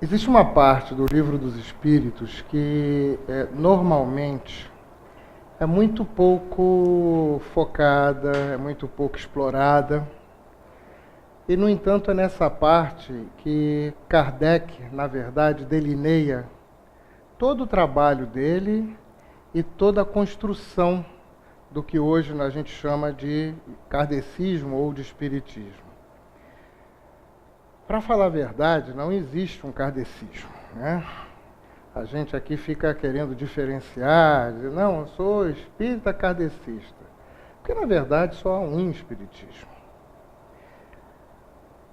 Existe uma parte do Livro dos Espíritos que normalmente é muito pouco focada, é muito pouco explorada. E, no entanto, é nessa parte que Kardec, na verdade, delineia todo o trabalho dele e toda a construção do que hoje a gente chama de kardecismo ou de espiritismo. Para falar a verdade, não existe um kardecismo, né? A gente aqui fica querendo diferenciar, dizer, não, eu sou espírita kardecista. Porque, na verdade, só há um espiritismo.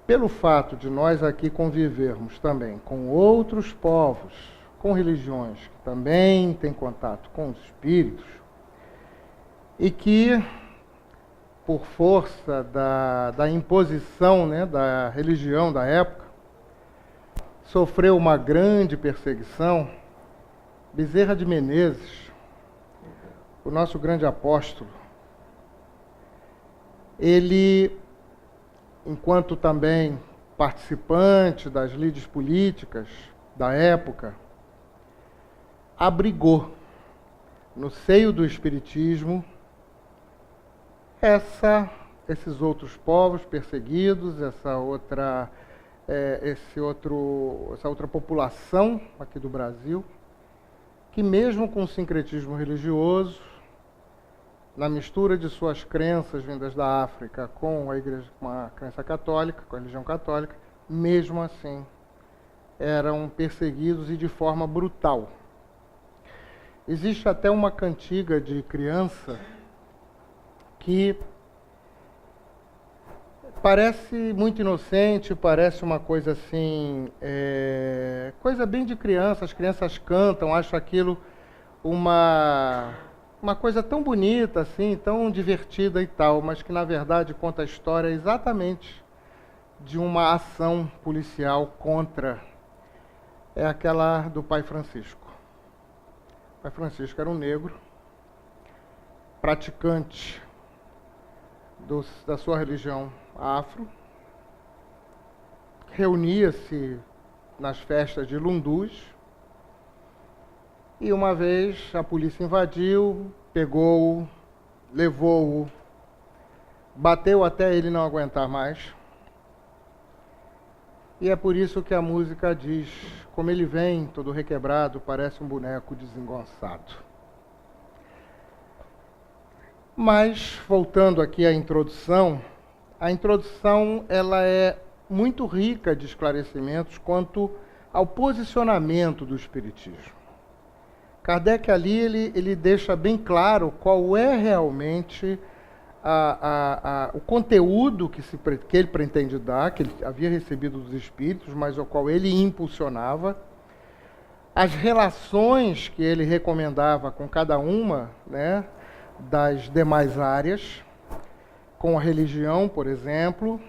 Pelo fato de nós aqui convivermos também com outros povos, com religiões que também têm contato com os espíritos, e que, por força da imposição, né, da religião da época, sofreu uma grande perseguição. Bezerra de Menezes, o nosso grande apóstolo, ele, enquanto também participante das lides políticas da época, abrigou no seio do espiritismo esses outros povos perseguidos, essa outra população aqui do Brasil, que mesmo com o sincretismo religioso, na mistura de suas crenças vindas da África com a igreja, com a crença católica, com a religião católica, mesmo assim eram perseguidos e de forma brutal. Existe até uma cantiga de criança que parece muito inocente, parece uma coisa assim, coisa bem de criança, as crianças cantam, acham aquilo uma coisa tão bonita, assim, tão divertida e tal, mas que na verdade conta a história exatamente de uma ação policial contra, aquela do Pai Francisco. O Pai Francisco era um negro, praticante da sua religião afro, reunia-se nas festas de Lundus, e uma vez a polícia invadiu, pegou-o, levou-o, bateu até ele não aguentar mais. E é por isso que a música diz, como ele vem, todo requebrado, parece um boneco desengonçado. Mas, voltando aqui à introdução, ela é muito rica de esclarecimentos quanto ao posicionamento do espiritismo. Kardec ali, ele deixa bem claro qual é realmente o conteúdo que ele pretende dar, que ele havia recebido dos espíritos, mas ao qual ele impulsionava, as relações que ele recomendava com cada uma, né, das demais áreas, com a religião, por exemplo,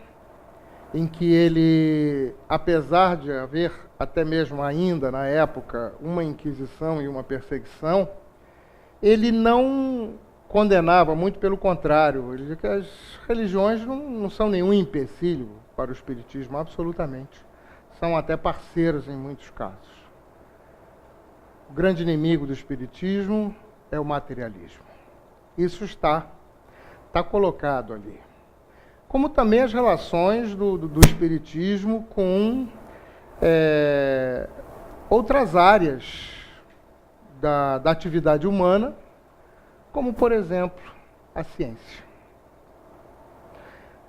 em que ele, apesar de haver até mesmo ainda na época uma inquisição e uma perseguição, ele não condenava, muito pelo contrário, ele dizia que as religiões não são nenhum empecilho para o espiritismo, absolutamente. São até parceiros em muitos casos. O grande inimigo do espiritismo é o materialismo. Isso está colocado ali. Como também as relações do espiritismo com outras áreas da atividade humana, como, por exemplo, a ciência.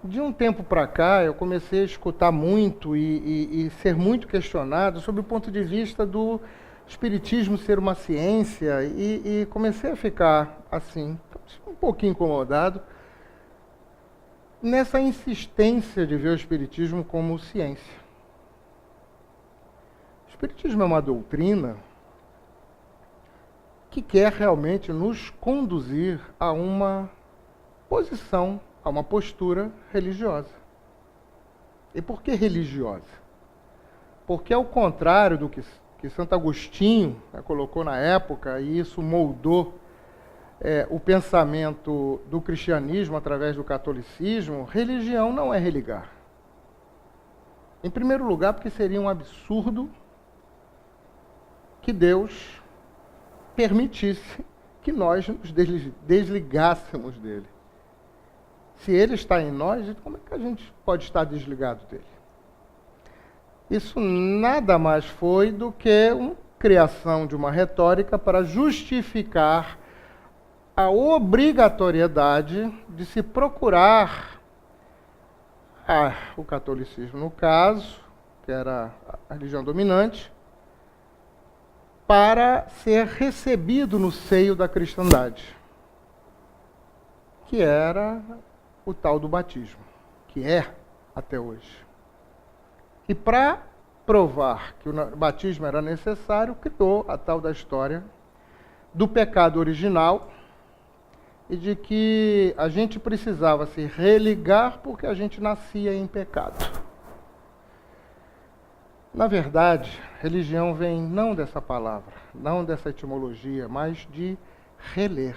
De um tempo para cá, eu comecei a escutar muito e ser muito questionado sobre o ponto de vista do espiritismo ser uma ciência, e comecei a ficar, assim, um pouquinho incomodado nessa insistência de ver o espiritismo como ciência. O espiritismo é uma doutrina que quer realmente nos conduzir a uma posição, a uma postura religiosa. E por que religiosa? Porque, ao contrário do que Santo Agostinho, né, colocou na época, e isso moldou o pensamento do cristianismo através do catolicismo, religião não é religar. Em primeiro lugar, porque seria um absurdo que Deus permitisse que nós nos desligássemos dele. Se ele está em nós, como é que a gente pode estar desligado dele? Isso nada mais foi do que uma criação de uma retórica para justificar a obrigatoriedade de se procurar o catolicismo, no caso, que era a religião dominante, para ser recebido no seio da cristandade, que era o tal do batismo, que é até hoje. E para provar que o batismo era necessário, criou a tal da história do pecado original e de que a gente precisava se religar porque a gente nascia em pecado. Na verdade, religião vem não dessa palavra, não dessa etimologia, mas de reler.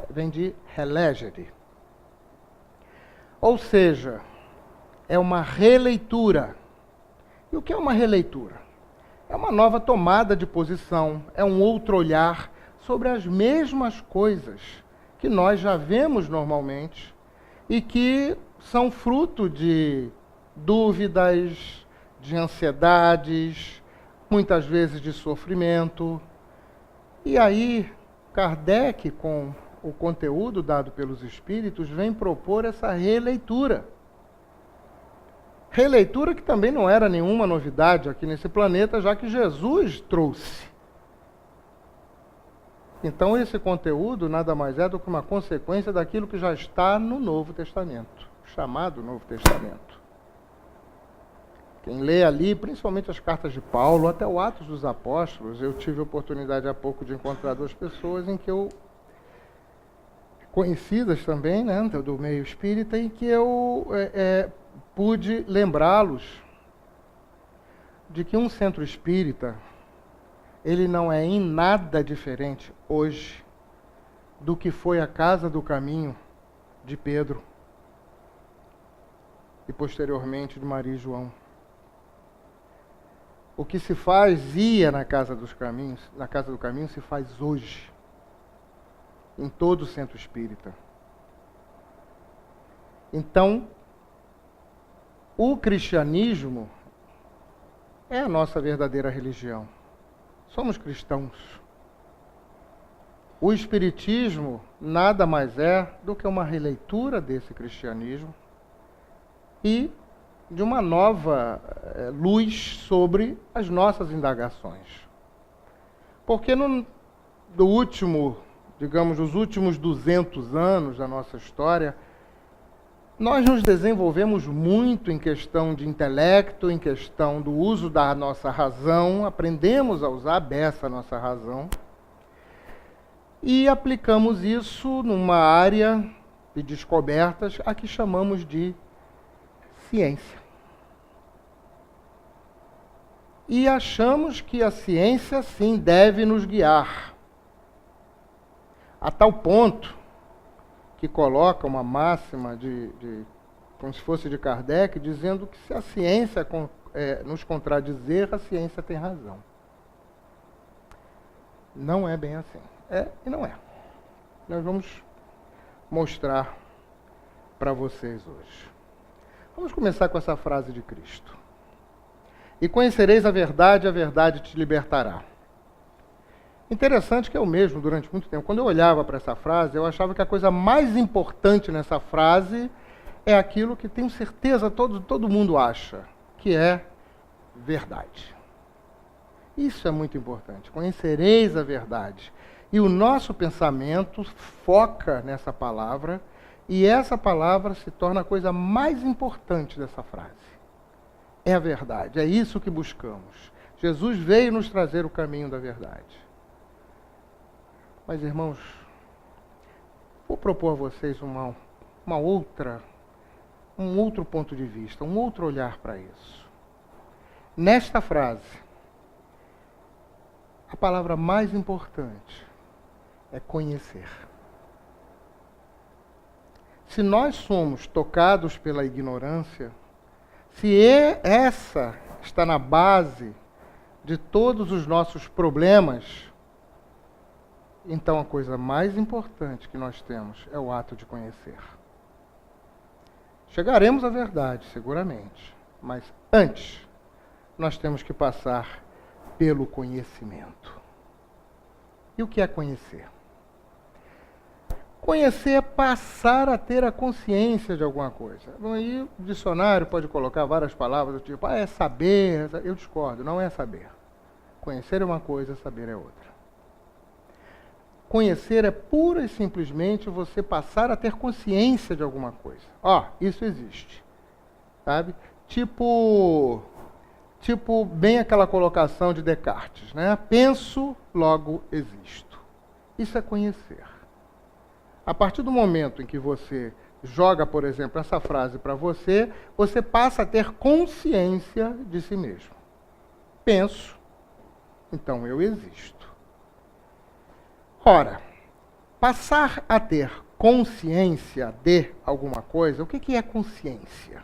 Vem de relegere. Ou seja, é uma releitura. E o que é uma releitura? É uma nova tomada de posição, é um outro olhar sobre as mesmas coisas que nós já vemos normalmente e que são fruto de dúvidas, de ansiedades, muitas vezes de sofrimento. E aí, Kardec, com o conteúdo dado pelos Espíritos, vem propor essa releitura. Releitura que também não era nenhuma novidade aqui nesse planeta, já que Jesus trouxe. Então esse conteúdo nada mais é do que uma consequência daquilo que já está no Novo Testamento, chamado Novo Testamento. Quem lê ali, principalmente as cartas de Paulo, até o Atos dos Apóstolos, eu tive a oportunidade há pouco de encontrar duas pessoas em que eu, conhecidas também, né, do meio espírita, em que eu pude lembrá-los de que um centro espírita, ele não é em nada diferente hoje do que foi a Casa do Caminho de Pedro e posteriormente de Maria e João. O que se fazia na Casa do Caminho se faz hoje em todo o centro espírita. Então, o cristianismo é a nossa verdadeira religião. Somos cristãos. O espiritismo nada mais é do que uma releitura desse cristianismo e de uma nova luz sobre as nossas indagações. Porque os últimos 200 anos da nossa história, nós nos desenvolvemos muito em questão de intelecto, em questão do uso da nossa razão, aprendemos a usar a beça a nossa razão, e aplicamos isso numa área de descobertas a que chamamos de ciência. E achamos que a ciência, sim, deve nos guiar, a tal ponto que coloca uma máxima como se fosse de Kardec, dizendo que se a ciência nos contradizer, a ciência tem razão. Não é bem assim. É e não é. Nós vamos mostrar para vocês hoje. Vamos começar com essa frase de Cristo. E conhecereis a verdade te libertará. Interessante que eu mesmo, durante muito tempo, quando eu olhava para essa frase, eu achava que a coisa mais importante nessa frase é aquilo que tenho certeza todo mundo acha, que é verdade. Isso é muito importante. Conhecereis a verdade. E o nosso pensamento foca nessa palavra, e essa palavra se torna a coisa mais importante dessa frase. É a verdade, é isso que buscamos. Jesus veio nos trazer o caminho da verdade. Mas, irmãos, vou propor a vocês um outro ponto de vista, um outro olhar para isso. Nesta frase, a palavra mais importante é conhecer. Se nós somos tocados pela ignorância, se essa está na base de todos os nossos problemas, então a coisa mais importante que nós temos é o ato de conhecer. Chegaremos à verdade, seguramente, mas antes nós temos que passar pelo conhecimento. E o que é conhecer? Conhecer é passar a ter a consciência de alguma coisa. Aí o dicionário pode colocar várias palavras do tipo, é saber. Eu discordo, não é saber. Conhecer é uma coisa, saber é outra. Conhecer é pura e simplesmente você passar a ter consciência de alguma coisa. Isso existe. Sabe? Tipo bem aquela colocação de Descartes, né? Penso, logo existo. Isso é conhecer. A partir do momento em que você joga, por exemplo, essa frase para você, você passa a ter consciência de si mesmo. Penso, então eu existo. Ora, passar a ter consciência de alguma coisa, o que é consciência?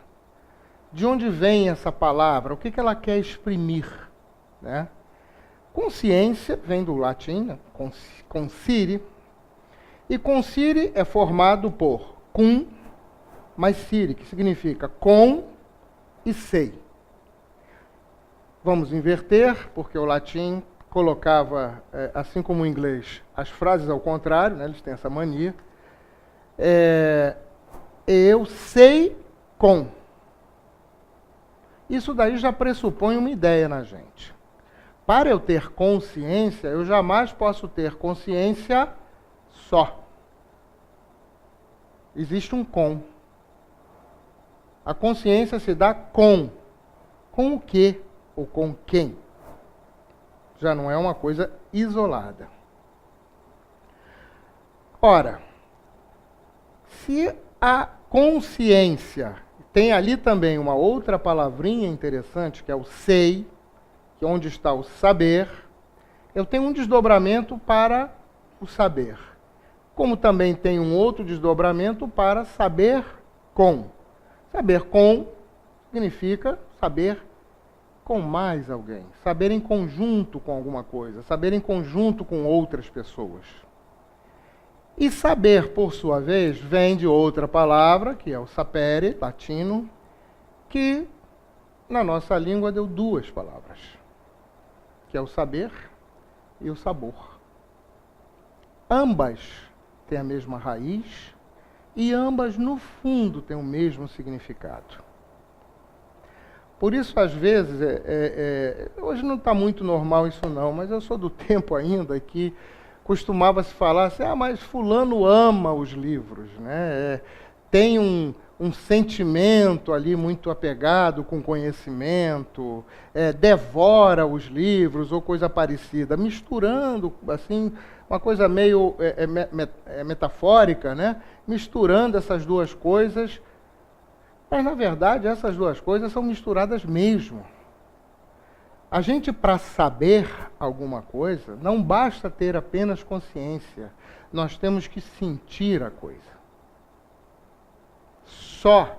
De onde vem essa palavra? O que ela quer exprimir? Né? Consciência vem do latim, né? Conscire. E conscire é formado por cum mais cire, que significa com e sei. Vamos inverter, porque o latim colocava, assim como o inglês, as frases ao contrário, né? Eles têm essa mania. Eu sei com. Isso daí já pressupõe uma ideia na gente. Para eu ter consciência, eu jamais posso ter consciência só. Existe um com. A consciência se dá com. Com o quê? Ou com quem? Já não é uma coisa isolada. Ora, se a consciência tem ali também uma outra palavrinha interessante, que é o sei, que é onde está o saber, eu tenho um desdobramento para o saber. Como também tem um outro desdobramento para saber com. Saber com significa saber com mais alguém, saber em conjunto com alguma coisa, saber em conjunto com outras pessoas. E saber, por sua vez, vem de outra palavra, que é o sapere, latino, que na nossa língua deu duas palavras, que é o saber e o sabor. Ambas têm a mesma raiz e ambas, no fundo, têm o mesmo significado. Por isso, às vezes, hoje não está muito normal isso não, mas eu sou do tempo ainda que costumava-se falar assim, mas fulano ama os livros, né? Tem um sentimento ali muito apegado com conhecimento, devora os livros ou coisa parecida, misturando, assim, uma coisa meio metafórica, né? Misturando essas duas coisas. Mas, na verdade, essas duas coisas são misturadas mesmo. A gente, para saber alguma coisa, não basta ter apenas consciência. Nós temos que sentir a coisa. Só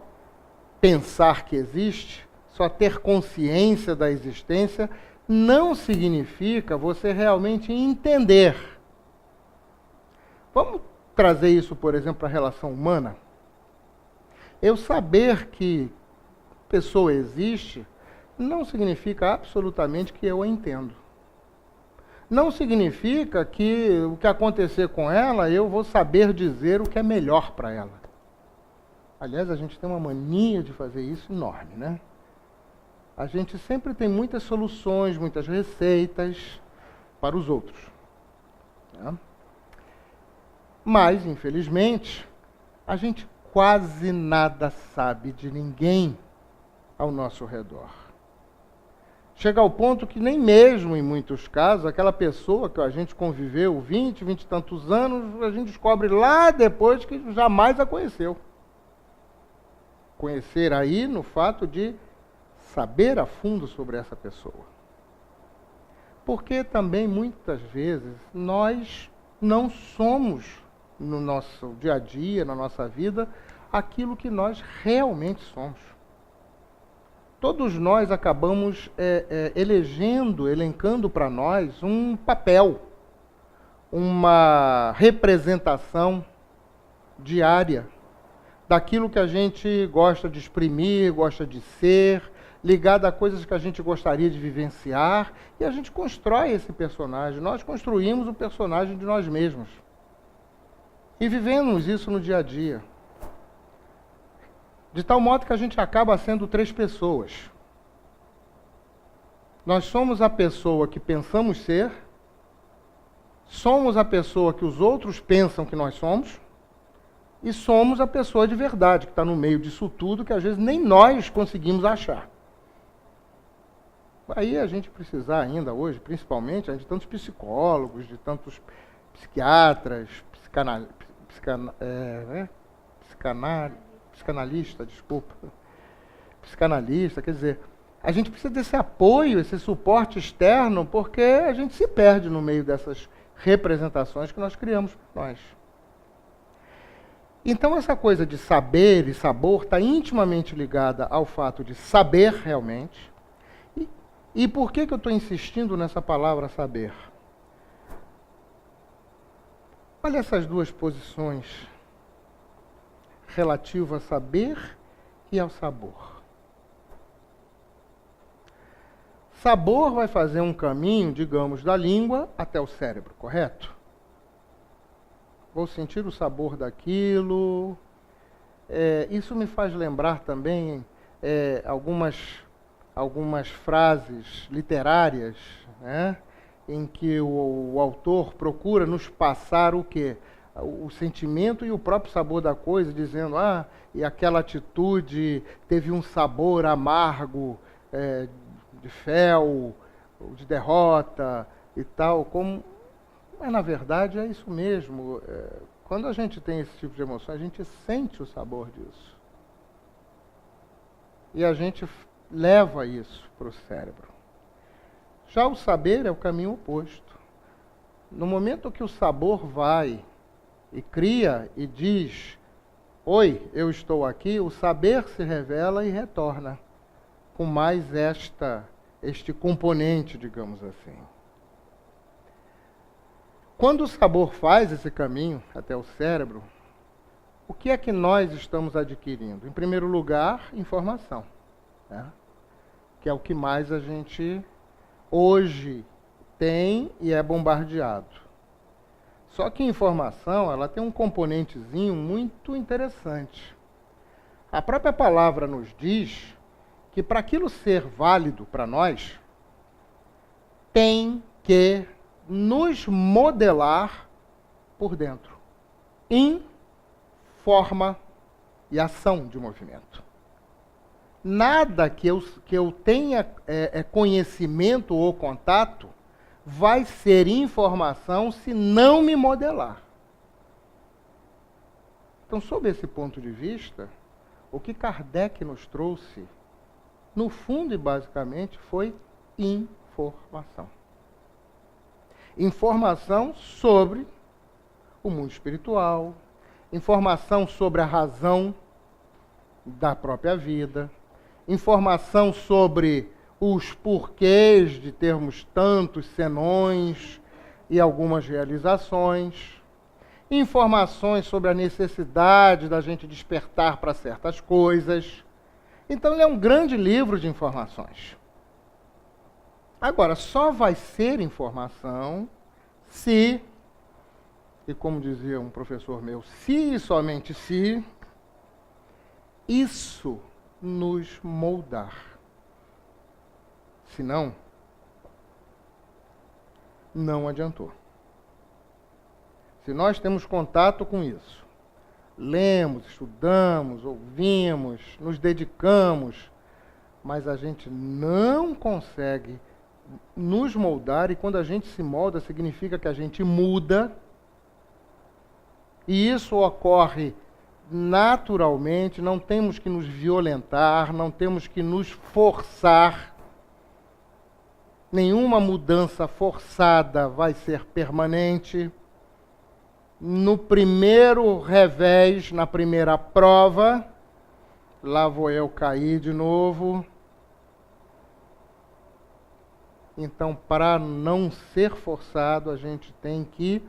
pensar que existe, só ter consciência da existência, não significa você realmente entender. Vamos trazer isso, por exemplo, para a relação humana? Eu saber que pessoa existe não significa absolutamente que eu a entendo. Não significa que o que acontecer com ela, eu vou saber dizer o que é melhor para ela. Aliás, a gente tem uma mania de fazer isso enorme, né? A gente sempre tem muitas soluções, muitas receitas para os outros. Né? Mas, infelizmente, a gente quase nada sabe de ninguém ao nosso redor. Chega ao ponto que nem mesmo, em muitos casos, aquela pessoa que a gente conviveu 20 e tantos anos, a gente descobre lá depois que jamais a conheceu. Conhecer aí no fato de saber a fundo sobre essa pessoa. Porque também, muitas vezes, nós não somos, no nosso dia a dia, na nossa vida, aquilo que nós realmente somos. todos nós acabamos elencando para nós um papel, uma representação diária daquilo que a gente gosta de exprimir, gosta de ser, ligado a coisas que a gente gostaria de vivenciar, e a gente constrói esse personagem. Nós construímos um personagem de nós mesmos. E vivemos isso no dia a dia. De tal modo que a gente acaba sendo 3 pessoas. Nós somos a pessoa que pensamos ser, somos a pessoa que os outros pensam que nós somos, e somos a pessoa de verdade, que está no meio disso tudo, que às vezes nem nós conseguimos achar. Aí a gente precisar ainda hoje, principalmente, de tantos psicólogos, de tantos psiquiatras, psicanalista, quer dizer, a gente precisa desse apoio, esse suporte externo, porque a gente se perde no meio dessas representações que nós criamos para nós. Então essa coisa de saber e sabor está intimamente ligada ao fato de saber realmente. E por que eu estou insistindo nessa palavra saber? Olha essas 2 posições relativas a saber e ao sabor. Sabor vai fazer um caminho, digamos, da língua até o cérebro, correto? Vou sentir o sabor daquilo. Isso me faz lembrar também algumas frases literárias, né, em que o autor procura nos passar o quê? O sentimento e o próprio sabor da coisa, dizendo, e aquela atitude teve um sabor amargo, de fel, de derrota e tal, mas na verdade é isso mesmo. Quando a gente tem esse tipo de emoção, a gente sente o sabor disso. E a gente leva isso para o cérebro. Já o saber é o caminho oposto. No momento que o sabor vai e cria e diz, oi, eu estou aqui, o saber se revela e retorna com mais este componente, digamos assim. Quando o sabor faz esse caminho até o cérebro, o que é que nós estamos adquirindo? Em primeiro lugar, informação, né? Que é o que mais a gente hoje tem e é bombardeado. Só que a informação, ela tem um componentezinho muito interessante. A própria palavra nos diz que para aquilo ser válido para nós, tem que nos modelar por dentro, em forma e ação de movimento. Nada que eu tenha conhecimento ou contato vai ser informação se não me modelar. Então, sob esse ponto de vista, o que Kardec nos trouxe, no fundo e basicamente, foi informação. Informação sobre o mundo espiritual, informação sobre a razão da própria vida, informação sobre os porquês de termos tantos senões e algumas realizações, informações sobre a necessidade da gente despertar para certas coisas. Então, ele é um grande livro de informações. Agora, só vai ser informação se, e como dizia um professor meu, se e somente se, isso nos moldar. Senão, não adiantou. Se nós temos contato com isso, lemos, estudamos, ouvimos, nos dedicamos, mas a gente não consegue nos moldar, e quando a gente se molda, significa que a gente muda, e isso ocorre naturalmente, não temos que nos violentar, não temos que nos forçar. Nenhuma mudança forçada vai ser permanente. No primeiro revés, na primeira prova, lá vou eu cair de novo, Então, para não ser forçado, a gente tem que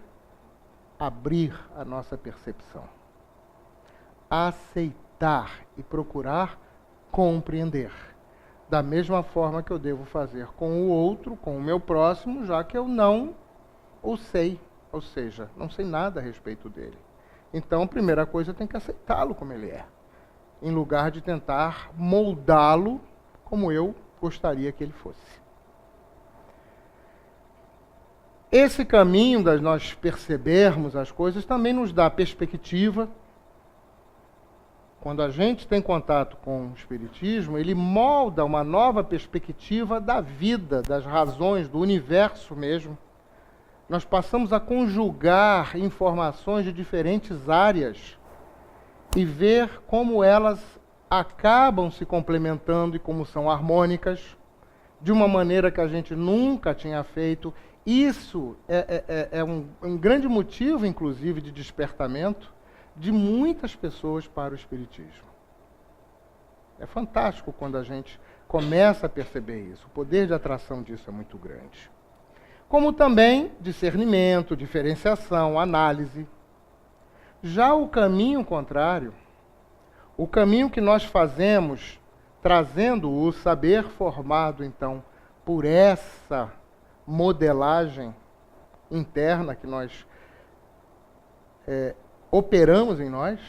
abrir a nossa percepção. Aceitar e procurar compreender. Da mesma forma que eu devo fazer com o outro, com o meu próximo, já que eu não o sei. Ou seja, não sei nada a respeito dele. Então, a primeira coisa, eu tenho que aceitá-lo como ele é, em lugar de tentar moldá-lo como eu gostaria que ele fosse. Esse caminho de nós percebermos as coisas também nos dá perspectiva. Quando a gente tem contato com o Espiritismo, ele molda uma nova perspectiva da vida, das razões, do universo mesmo. Nós passamos a conjugar informações de diferentes áreas e ver como elas acabam se complementando e como são harmônicas, de uma maneira que a gente nunca tinha feito. Isso é um grande motivo, inclusive, de despertamento de muitas pessoas para o Espiritismo. É fantástico quando a gente começa a perceber isso. O poder de atração disso é muito grande. Como também discernimento, diferenciação, análise. Já o caminho contrário, o caminho que nós fazemos, trazendo o saber formado, então, por essa modelagem interna que nós operamos em nós,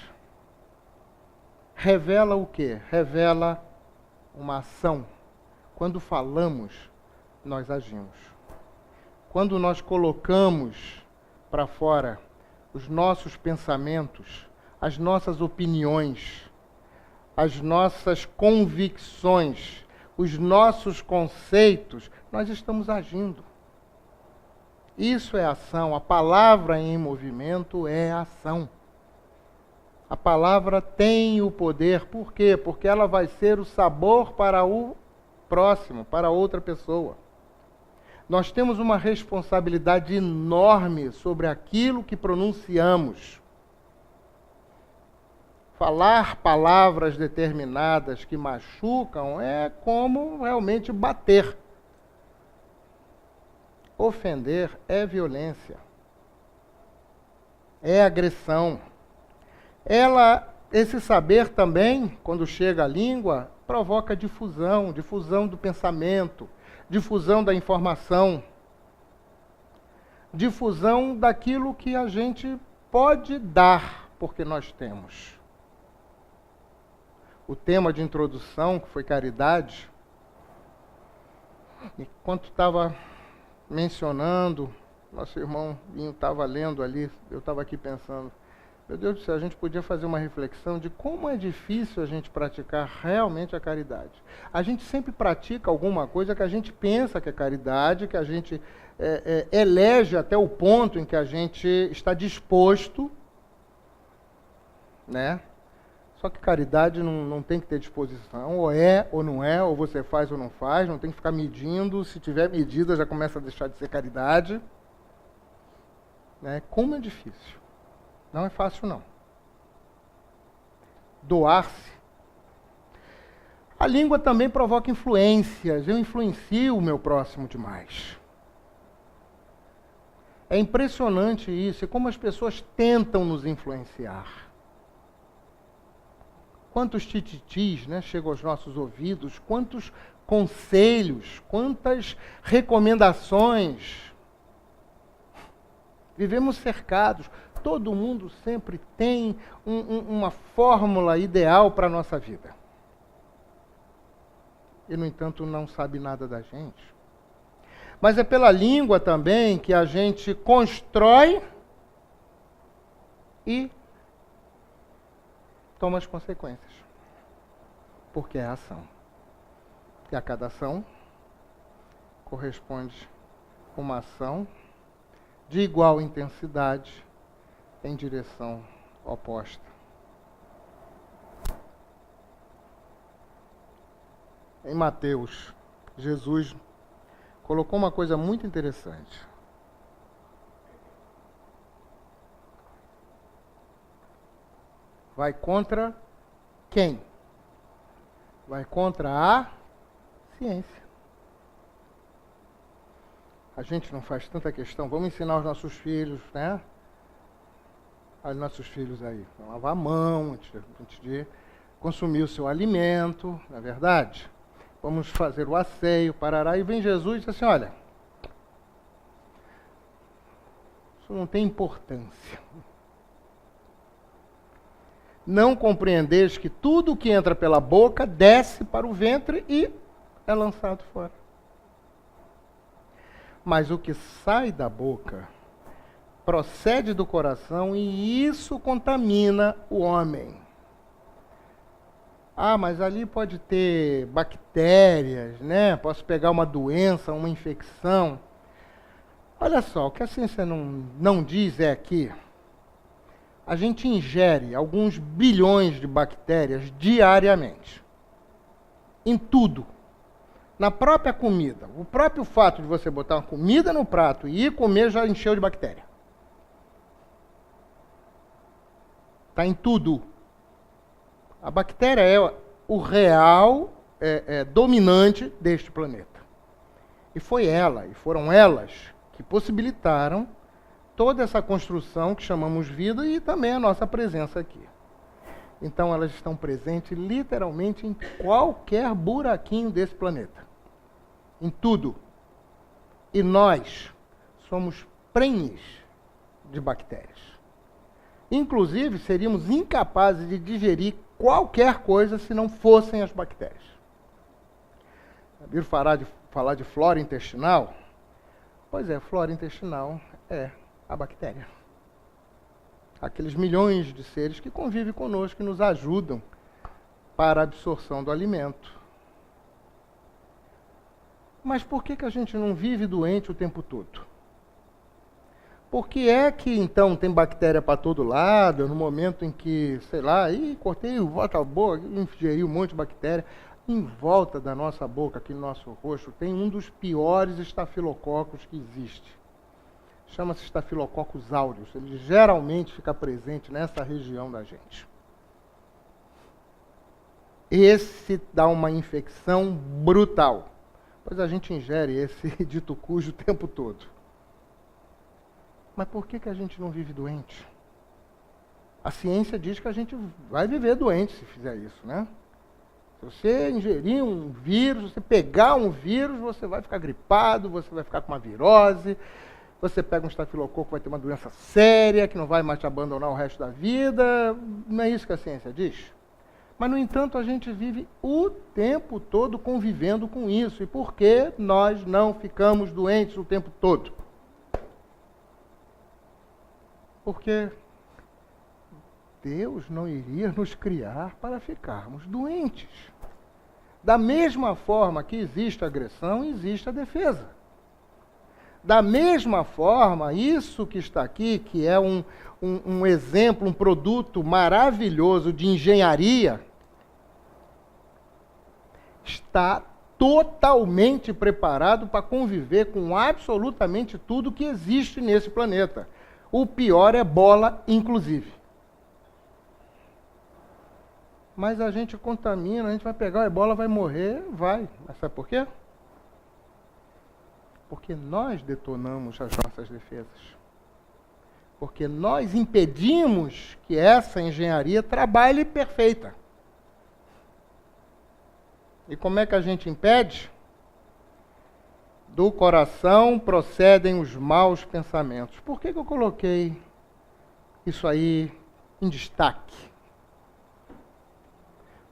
revela o quê? Revela uma ação. Quando falamos, nós agimos. Quando nós colocamos para fora os nossos pensamentos, as nossas opiniões, as nossas convicções, os nossos conceitos, nós estamos agindo. Isso é ação. A palavra em movimento é ação. A palavra tem o poder. Por quê? Porque ela vai ser o sabor para o próximo, para outra pessoa. Nós temos uma responsabilidade enorme sobre aquilo que pronunciamos. Falar palavras determinadas que machucam é como realmente bater. Ofender é violência. É agressão. Esse saber também, quando chega à língua, provoca difusão do pensamento, difusão da informação, difusão daquilo que a gente pode dar, porque nós temos. O tema de introdução, que foi caridade, enquanto estava mencionando, nosso irmão Vinho estava lendo ali, eu estava aqui pensando, meu Deus do céu, a gente podia fazer uma reflexão de como é difícil a gente praticar realmente a caridade. A gente sempre pratica alguma coisa que a gente pensa que é caridade, que a gente elege até o ponto em que a gente está disposto, né? Só que caridade não tem que ter disposição, ou é ou não é, ou você faz ou não faz, não tem que ficar medindo, se tiver medida já começa a deixar de ser caridade. Né? Como é difícil. Não é fácil, não. Doar-se. A língua também provoca influências. Eu influencio o meu próximo demais. É impressionante isso, e como as pessoas tentam nos influenciar. Quantos tititis, né, chegam aos nossos ouvidos, quantos conselhos, quantas recomendações. Vivemos cercados. Todo mundo sempre tem uma fórmula ideal para a nossa vida. E, no entanto, não sabe nada da gente. Mas é pela língua também que a gente constrói e toma as consequências. Porque é a ação. E a cada ação corresponde uma ação de igual intensidade em direção oposta. Em Mateus, Jesus colocou uma coisa muito interessante. Vai contra quem? Vai contra a ciência. A gente não faz tanta questão. Vamos ensinar os nossos filhos, né? Os nossos filhos aí, lavar a mão antes de consumir o seu alimento, não é verdade? Vamos fazer o asseio, parará. E vem Jesus e diz assim, olha, isso não tem importância. Não compreendeis que tudo que entra pela boca desce para o ventre e é lançado fora. Mas o que sai da boca procede do coração e isso contamina o homem. Ah, mas ali pode ter bactérias, né? Posso pegar uma doença, uma infecção. Olha só, o que a ciência não diz é que a gente ingere alguns bilhões de bactérias diariamente. Em tudo. Na própria comida. O próprio fato de você botar uma comida no prato e ir comer já encheu de bactéria. Está em tudo. A bactéria é o real dominante deste planeta. E foram elas que possibilitaram toda essa construção que chamamos vida e também a nossa presença aqui. Então elas estão presentes literalmente em qualquer buraquinho desse planeta. Em tudo. E nós somos prenhes de bactérias. Inclusive, seríamos incapazes de digerir qualquer coisa se não fossem as bactérias. Viram falar de flora intestinal? Pois é, flora intestinal é a bactéria. Aqueles milhões de seres que convivem conosco e nos ajudam para a absorção do alimento. Mas por que a gente não vive doente o tempo todo? Por que é que, então, tem bactéria para todo lado, no momento em que, sei lá, cortei a boca, ingeri um monte de bactéria, em volta da nossa boca, aqui no nosso rosto, tem um dos piores estafilococos que existe. Chama-se Staphylococcus aureus. Ele geralmente fica presente nessa região da gente. Esse dá uma infecção brutal, pois a gente ingere esse dito cujo o tempo todo. Mas por que a gente não vive doente? A ciência diz que a gente vai viver doente se fizer isso, né? Se você ingerir um vírus, se você pegar um vírus, você vai ficar gripado, você vai ficar com uma virose, você pega um estafilococo, vai ter uma doença séria, que não vai mais te abandonar o resto da vida. Não é isso que a ciência diz? Mas, no entanto, a gente vive o tempo todo convivendo com isso. E por que nós não ficamos doentes o tempo todo? Porque Deus não iria nos criar para ficarmos doentes. Da mesma forma que existe a agressão, existe a defesa. Da mesma forma, isso que está aqui, que é um exemplo, um produto maravilhoso de engenharia, está totalmente preparado para conviver com absolutamente tudo que existe nesse planeta. O pior é bola, inclusive. Mas a gente contamina, a gente vai pegar a ebola, vai morrer, vai. Mas sabe por quê? Porque nós detonamos as nossas defesas. Porque nós impedimos que essa engenharia trabalhe perfeita. E como é que a gente impede? Do coração procedem os maus pensamentos. Por que eu coloquei isso aí em destaque?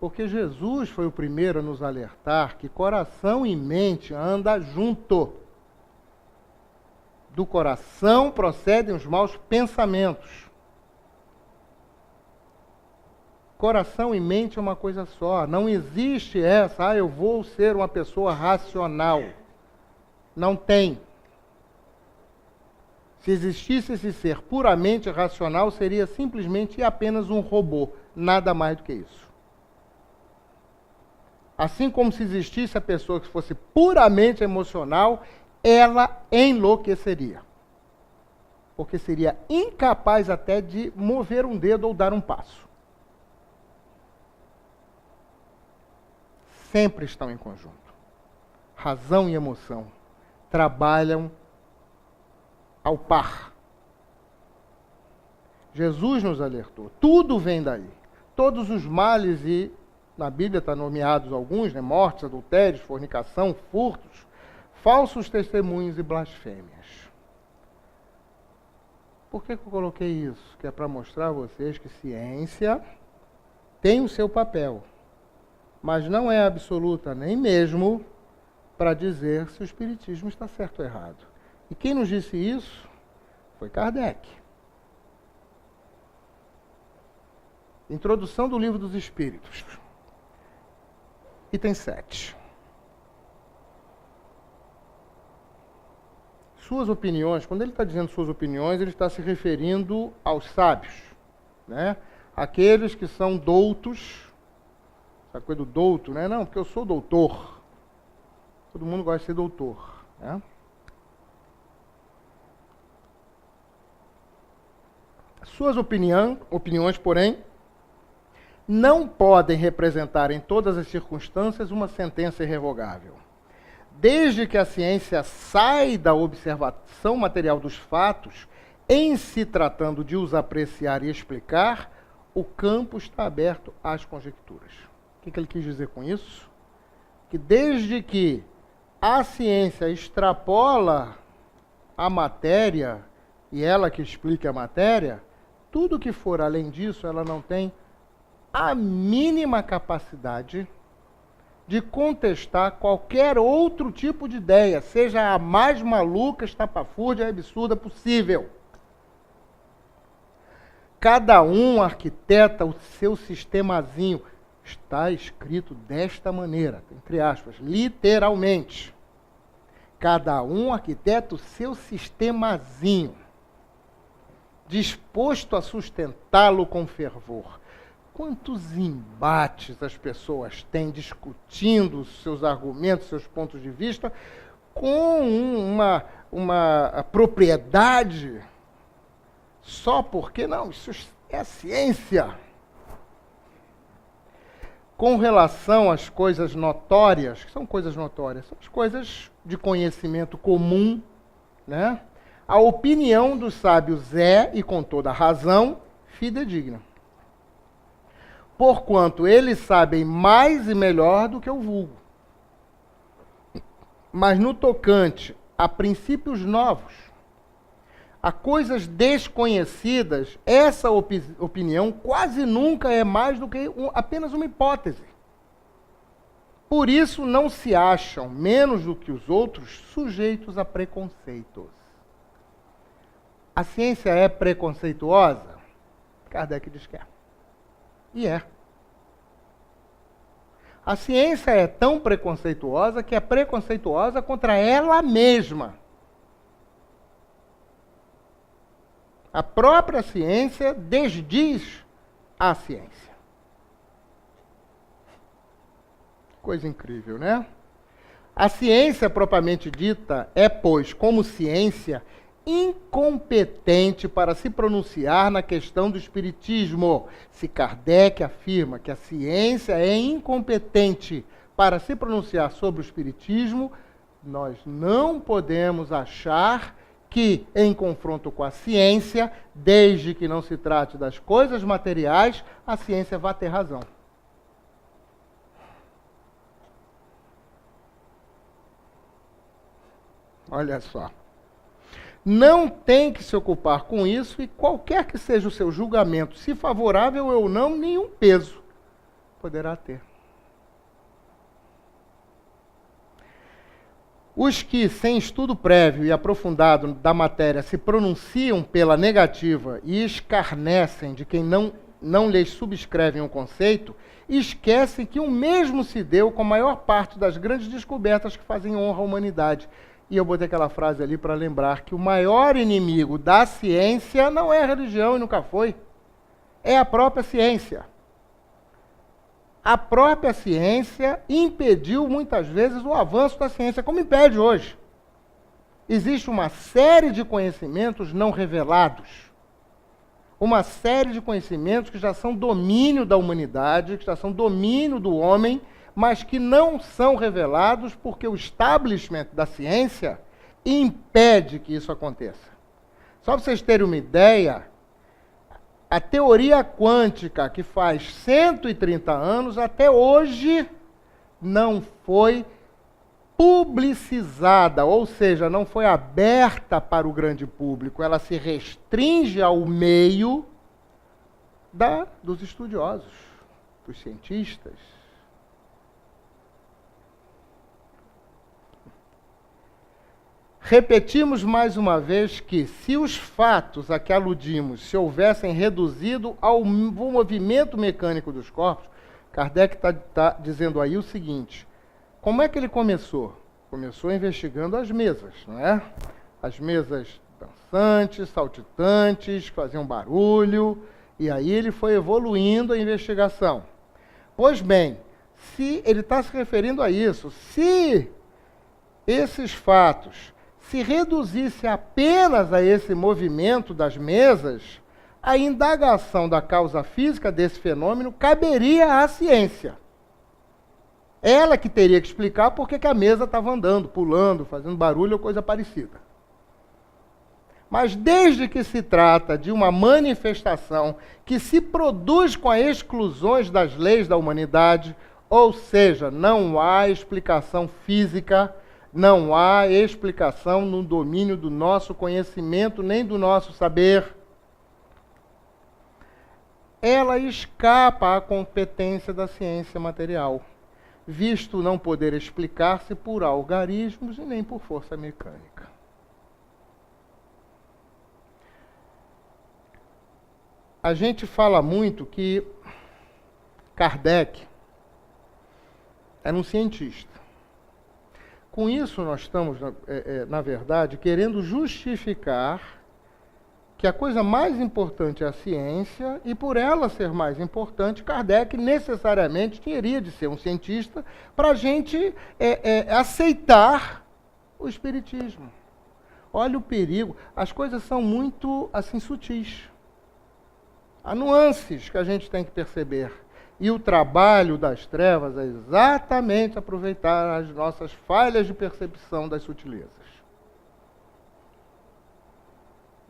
Porque Jesus foi o primeiro a nos alertar que coração e mente andam junto. Do coração procedem os maus pensamentos. Coração e mente é uma coisa só. Não existe essa, eu vou ser uma pessoa racional. Não tem. Se existisse esse ser puramente racional, seria simplesmente e apenas um robô. Nada mais do que isso. Assim como se existisse a pessoa que fosse puramente emocional, ela enlouqueceria. Porque seria incapaz até de mover um dedo ou dar um passo. Sempre estão em conjunto. Razão e emoção trabalham ao par. Jesus nos alertou. Tudo vem daí. Todos os males, e na Bíblia está nomeados alguns, né? Mortes, adultérios, fornicação, furtos, falsos testemunhos e blasfêmias. Por que eu coloquei isso? Que é para mostrar a vocês que ciência tem o seu papel, mas não é absoluta nem mesmo para dizer se o espiritismo está certo ou errado. E quem nos disse isso foi Kardec. Introdução do Livro dos Espíritos. Item 7. Suas opiniões, quando ele está dizendo suas opiniões, ele está se referindo aos sábios, né? Aqueles que são doutos. Essa coisa do douto, né? Não, porque eu sou doutor. Todo mundo gosta de ser doutor, né? Suas opiniões, porém, não podem representar em todas as circunstâncias uma sentença irrevogável. Desde que a ciência sai da observação material dos fatos, em se tratando de os apreciar e explicar, o campo está aberto às conjecturas. O que ele quis dizer com isso? Que desde que a ciência extrapola a matéria, e ela que explica a matéria, tudo que for além disso, ela não tem a mínima capacidade de contestar qualquer outro tipo de ideia, seja a mais maluca, estapafúrdia e absurda possível. Cada um arquiteta o seu sistemazinho. Está escrito desta maneira, entre aspas, literalmente. Cada um arquiteta o seu sistemazinho, disposto a sustentá-lo com fervor. Quantos embates as pessoas têm discutindo seus argumentos, seus pontos de vista, com uma propriedade, só porque, não, isso é a ciência. Com relação às coisas notórias, que são coisas notórias, são as coisas de conhecimento comum, né? A opinião dos sábios é, e com toda razão, fidedigna. Porquanto eles sabem mais e melhor do que o vulgo. Mas no tocante a princípios novos, a coisas desconhecidas, essa opinião quase nunca é mais do que apenas uma hipótese. Por isso não se acham, menos do que os outros, sujeitos a preconceitos. A ciência é preconceituosa? Kardec diz que é. E é. A ciência é tão preconceituosa que é preconceituosa contra ela mesma. A própria ciência desdiz a ciência. Coisa incrível, né? A ciência propriamente dita é, pois, como ciência, incompetente para se pronunciar na questão do espiritismo. Se Kardec afirma que a ciência é incompetente para se pronunciar sobre o espiritismo, nós não podemos achar que, em confronto com a ciência, desde que não se trate das coisas materiais, a ciência vá ter razão. Olha só. Não tem que se ocupar com isso, e qualquer que seja o seu julgamento, se favorável ou não, nenhum peso poderá ter. Os que, sem estudo prévio e aprofundado da matéria, se pronunciam pela negativa e escarnecem de quem não lhes subscrevem um conceito, esquecem que o mesmo se deu com a maior parte das grandes descobertas que fazem honra à humanidade. E eu botei aquela frase ali para lembrar que o maior inimigo da ciência não é a religião e nunca foi. É a própria ciência. A própria ciência impediu muitas vezes o avanço da ciência, como impede hoje. Existe uma série de conhecimentos não revelados. Uma série de conhecimentos que já são domínio da humanidade, que já são domínio do homem, mas que não são revelados porque o establishment da ciência impede que isso aconteça. Só para vocês terem uma ideia, a teoria quântica, que faz 130 anos, até hoje não foi publicizada, ou seja, não foi aberta para o grande público. Ela se restringe ao meio dos estudiosos, dos cientistas. Repetimos mais uma vez que, se os fatos a que aludimos se houvessem reduzido ao movimento mecânico dos corpos, Kardec está dizendo aí o seguinte: como é que ele começou? Começou investigando as mesas, não é? As mesas dançantes, saltitantes, que faziam barulho, e aí ele foi evoluindo a investigação. Pois bem, se ele está se referindo a isso, se esses fatos se reduzisse apenas a esse movimento das mesas, a indagação da causa física desse fenômeno caberia à ciência. Ela que teria que explicar por que a mesa estava andando, pulando, fazendo barulho ou coisa parecida. Mas desde que se trata de uma manifestação que se produz com as exclusões das leis da humanidade, ou seja, não há explicação física, não há explicação no domínio do nosso conhecimento, nem do nosso saber, ela escapa à competência da ciência material, visto não poder explicar-se por algarismos e nem por força mecânica. A gente fala muito que Kardec era um cientista. Com isso, nós estamos, na verdade, querendo justificar que a coisa mais importante é a ciência, e por ela ser mais importante, Kardec necessariamente teria de ser um cientista para a gente aceitar o espiritismo. Olha o perigo. As coisas são muito assim sutis. Há nuances que a gente tem que perceber. E o trabalho das trevas é exatamente aproveitar as nossas falhas de percepção das sutilezas.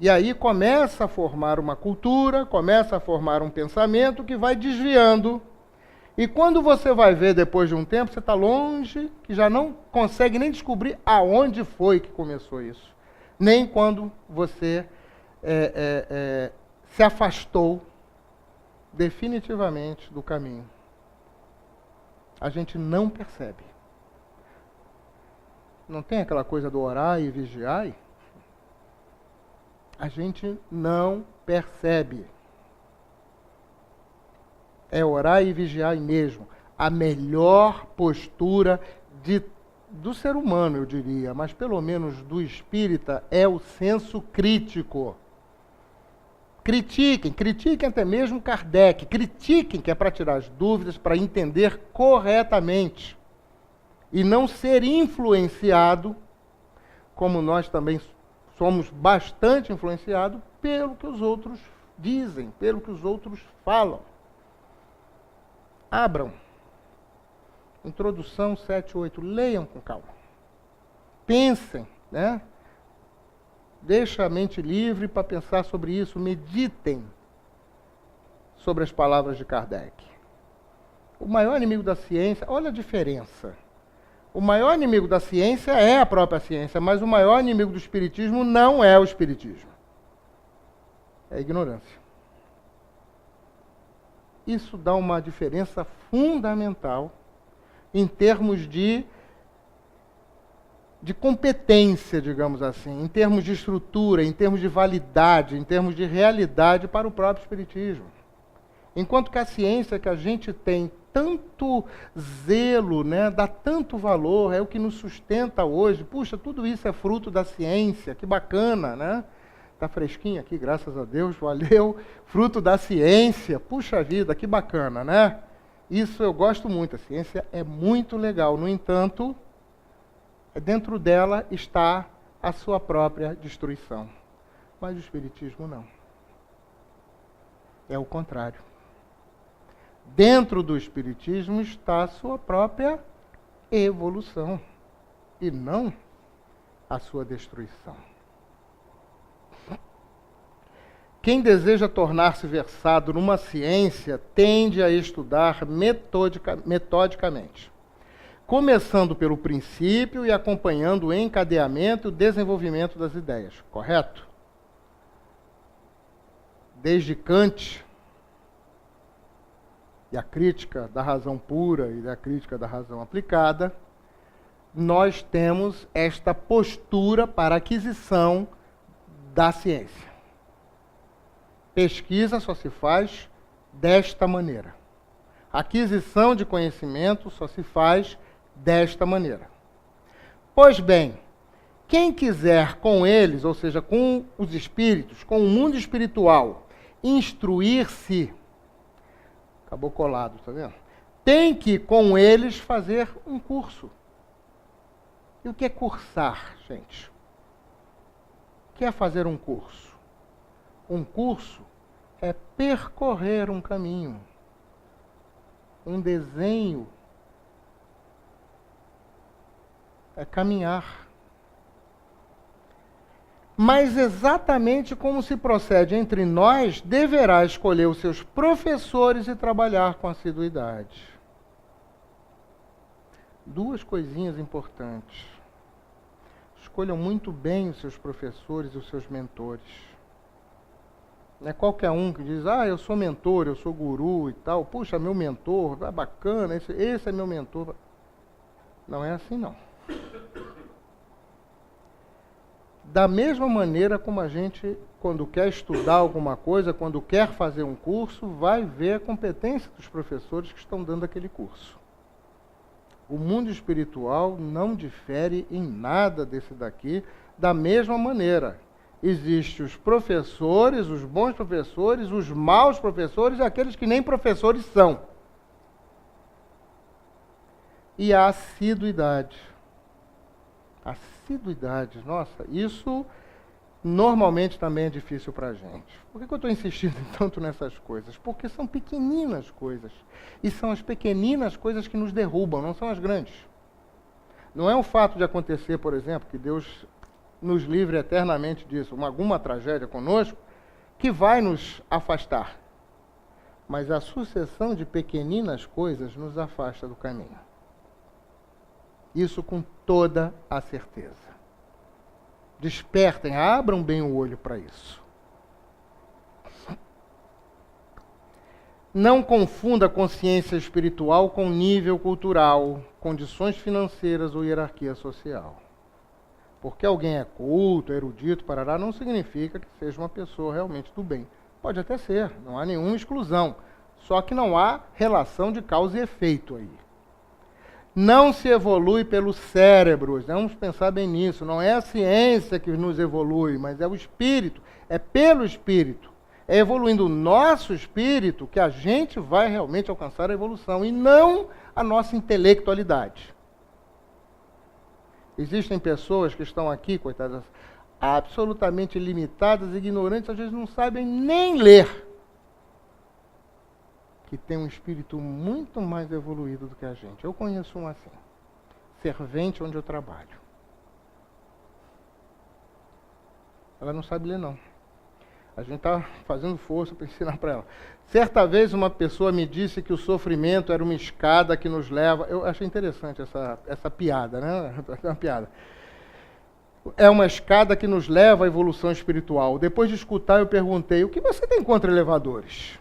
E aí começa a formar uma cultura, começa a formar um pensamento que vai desviando. E quando você vai ver depois de um tempo, você está longe, que já não consegue nem descobrir aonde foi que começou isso. Nem quando você se afastou definitivamente do caminho. A gente não percebe. Não tem aquela coisa do orar e vigiar? A gente não percebe. É orar e vigiar mesmo. A melhor postura do ser humano, eu diria, mas pelo menos do espírita, é o senso crítico. Critiquem até mesmo Kardec, critiquem, que é para tirar as dúvidas, para entender corretamente. E não ser influenciado, como nós também somos bastante influenciados, pelo que os outros dizem, pelo que os outros falam. Abram. Introdução 7:8, leiam com calma. Pensem, né? Deixa a mente livre para pensar sobre isso, meditem sobre as palavras de Kardec. O maior inimigo da ciência, olha a diferença. O maior inimigo da ciência é a própria ciência, mas o maior inimigo do espiritismo não é o espiritismo. É a ignorância. Isso dá uma diferença fundamental em termos de competência, digamos assim, em termos de estrutura, em termos de validade, em termos de realidade para o próprio espiritismo. Enquanto que a ciência que a gente tem tanto zelo, né, dá tanto valor, é o que nos sustenta hoje. Puxa, tudo isso é fruto da ciência, que bacana, né? Está fresquinho aqui, graças a Deus, valeu. Fruto da ciência, puxa vida, que bacana, né? Isso eu gosto muito, a ciência é muito legal. No entanto, dentro dela está a sua própria destruição. Mas o espiritismo não. É o contrário. Dentro do espiritismo está a sua própria evolução e não a sua destruição. Quem deseja tornar-se versado numa ciência tende a estudar metodicamente, começando pelo princípio e acompanhando o encadeamento e o desenvolvimento das ideias, correto? Desde Kant e a crítica da razão pura e da crítica da razão aplicada, nós temos esta postura para aquisição da ciência. Pesquisa só se faz desta maneira. Aquisição de conhecimento só se faz desta maneira. Pois bem, quem quiser com eles, ou seja, com os espíritos, com o mundo espiritual, instruir-se, acabou colado, tá vendo? Tem que com eles fazer um curso. E o que é cursar, gente? O que é fazer um curso? Um curso é percorrer um caminho, um desenho, é caminhar. Mas exatamente como se procede entre nós, deverá escolher os seus professores e trabalhar com assiduidade. Duas coisinhas importantes. Escolham muito bem os seus professores e os seus mentores. Não é qualquer um que diz, eu sou mentor, eu sou guru e tal. Puxa, meu mentor, bacana, esse é meu mentor. Não é assim, não. Da mesma maneira como a gente, quando quer estudar alguma coisa, quando quer fazer um curso, vai ver a competência dos professores que estão dando aquele curso. O mundo espiritual não difere em nada desse daqui, da mesma maneira. Existem os professores, os bons professores, os maus professores e aqueles que nem professores são. E a assiduidade. Assiduidade, nossa, isso normalmente também é difícil para a gente. Por que eu estou insistindo tanto nessas coisas? Porque são pequeninas coisas. E são as pequeninas coisas que nos derrubam, não são as grandes. Não é o fato de acontecer, por exemplo, que Deus nos livre eternamente disso, alguma tragédia conosco, que vai nos afastar. Mas a sucessão de pequeninas coisas nos afasta do caminho. Isso com toda a certeza. Despertem, abram bem o olho para isso. Não confunda a consciência espiritual com nível cultural, condições financeiras ou hierarquia social. Porque alguém é culto, erudito, parará, não significa que seja uma pessoa realmente do bem. Pode até ser, não há nenhuma exclusão. Só que não há relação de causa e efeito aí. Não se evolui pelos cérebros, vamos pensar bem nisso. Não é a ciência que nos evolui, mas é o espírito, é pelo espírito. É evoluindo o nosso espírito que a gente vai realmente alcançar a evolução, e não a nossa intelectualidade. Existem pessoas que estão aqui, coitadas, absolutamente limitadas, ignorantes, às vezes não sabem nem ler. Que tem um espírito muito mais evoluído do que a gente. Eu conheço um assim. Servente onde eu trabalho. Ela não sabe ler, não. A gente está fazendo força para ensinar para ela. Certa vez uma pessoa me disse que o sofrimento era uma escada que nos leva... Eu achei interessante essa piada, né? É uma piada. É uma escada que nos leva à evolução espiritual. Depois de escutar, eu perguntei, o que você tem contra elevadores?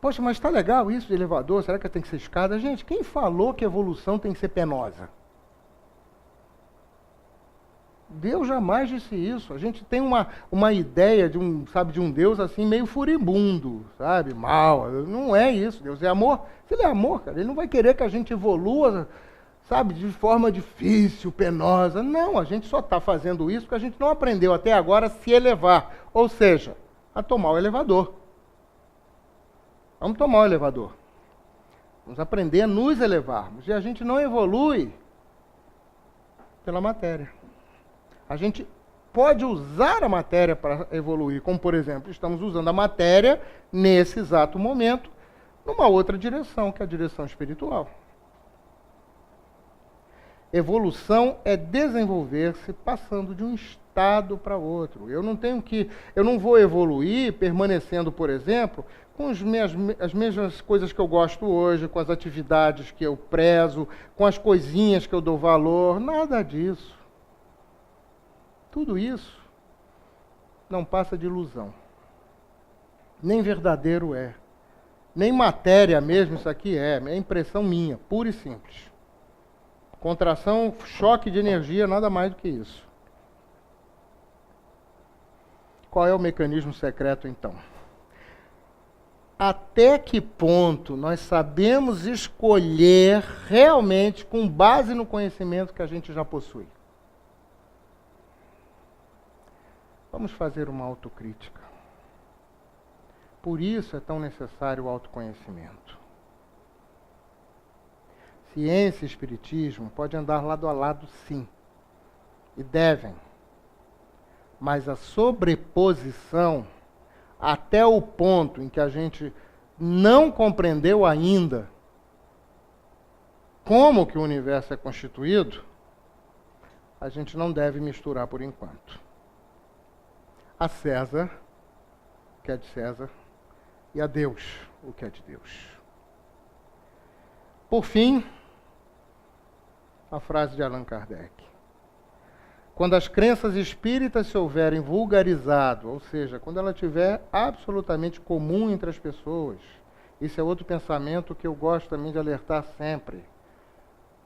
Poxa, mas está legal isso de elevador? Será que tem que ser escada? Gente, quem falou que a evolução tem que ser penosa? Deus jamais disse isso. A gente tem uma ideia de um Deus assim meio furibundo, sabe? Mal. Não é isso. Deus é amor. Se ele é amor, cara, ele não vai querer que a gente evolua, sabe, de forma difícil, penosa. Não, a gente só está fazendo isso porque a gente não aprendeu até agora a se elevar. Ou seja, a tomar o elevador. Vamos tomar o elevador. Vamos aprender a nos elevarmos. E a gente não evolui pela matéria. A gente pode usar a matéria para evoluir, como, por exemplo, estamos usando a matéria, nesse exato momento, numa outra direção, que é a direção espiritual. Evolução é desenvolver-se passando de um adaptado para outro. Eu não vou evoluir permanecendo, por exemplo, com as mesmas coisas que eu gosto hoje, com as atividades que eu prezo, com as coisinhas que eu dou valor, nada disso. Tudo isso não passa de ilusão. Nem verdadeiro é. Nem matéria mesmo isso aqui é impressão minha, pura e simples. Contração, choque de energia, nada mais do que isso. Qual é o mecanismo secreto, então? Até que ponto nós sabemos escolher realmente com base no conhecimento que a gente já possui? Vamos fazer uma autocrítica. Por isso é tão necessário o autoconhecimento. Ciência e espiritismo podem andar lado a lado, sim. E devem. Mas a sobreposição, até o ponto em que a gente não compreendeu ainda como que o universo é constituído, a gente não deve misturar por enquanto. A César, o que é de César, e a Deus, o que é de Deus. Por fim, a frase de Allan Kardec. Quando as crenças espíritas se houverem vulgarizado, ou seja, quando ela estiver absolutamente comum entre as pessoas, esse é outro pensamento que eu gosto também de alertar sempre.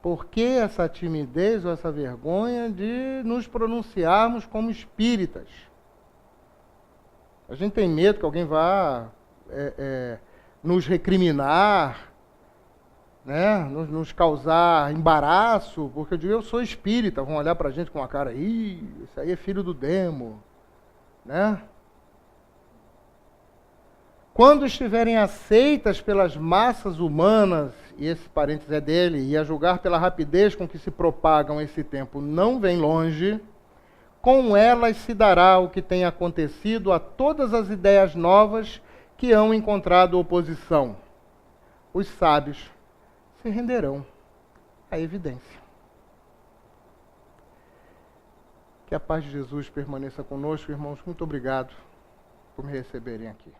Por que essa timidez ou essa vergonha de nos pronunciarmos como espíritas? A gente tem medo que alguém vá nos recriminar, né? Nos causar embaraço, porque eu digo, eu sou espírita, vão olhar para a gente com uma cara, esse aí é filho do demo, né? Quando estiverem aceitas pelas massas humanas, e esse parênteses é dele, e a julgar pela rapidez com que se propagam esse tempo não vem longe, com elas se dará o que tem acontecido a todas as ideias novas que hão encontrado oposição. Os sábios se renderão à evidência. Que a paz de Jesus permaneça conosco, irmãos. Muito obrigado por me receberem aqui.